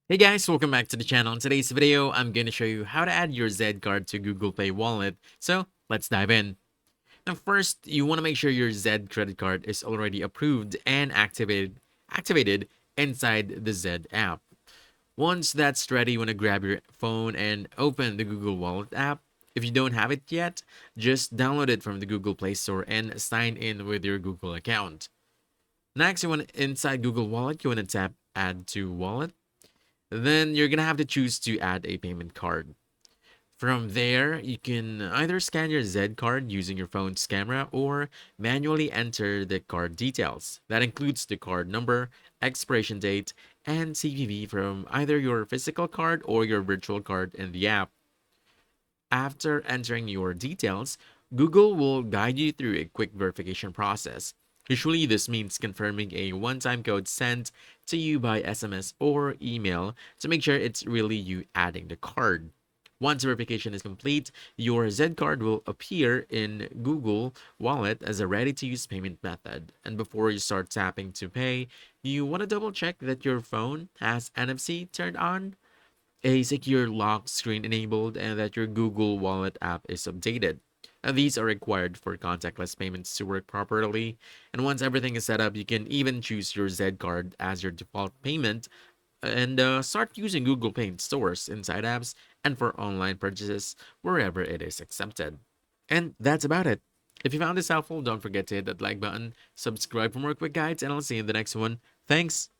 Hey guys, welcome back to the channel. In today's video, I'm going to show you how to add your Zed card to Google Play Wallet. So let's dive in. Now first, you want to make sure your Zed credit card is already approved and activated inside the Zed app. Once that's ready, you want to grab your phone and open the Google Wallet app. If you don't have it yet, just download it from the Google Play Store and sign in with your Google account. Next, you want inside Google Wallet, you want to tap Add to Wallet. Then you're gonna have to choose to add a payment card. From there, you can either scan your Zed card using your phone's camera or manually enter the card details. That includes the card number, expiration date, and CVV from either your physical card or your virtual card in the app. After entering your details, Google will guide you through a quick verification process. Usually, this means confirming a one time code sent to you by SMS or email to make sure it's really you adding the card. Once verification is complete, your Zed card will appear in Google Wallet as a ready to use payment method. And before you start tapping to pay, you want to double check that your phone has NFC turned on, a secure lock screen enabled, and that your Google Wallet app is updated. Now, these are required for contactless payments to work properly. And once everything is set up, you can even choose your Zed card as your default payment and start using Google Pay in stores, inside apps, and for online purchases wherever it is accepted. And that's about it. If you found this helpful, don't forget to hit that like button, subscribe for more quick guides, and I'll see you in the next one. Thanks.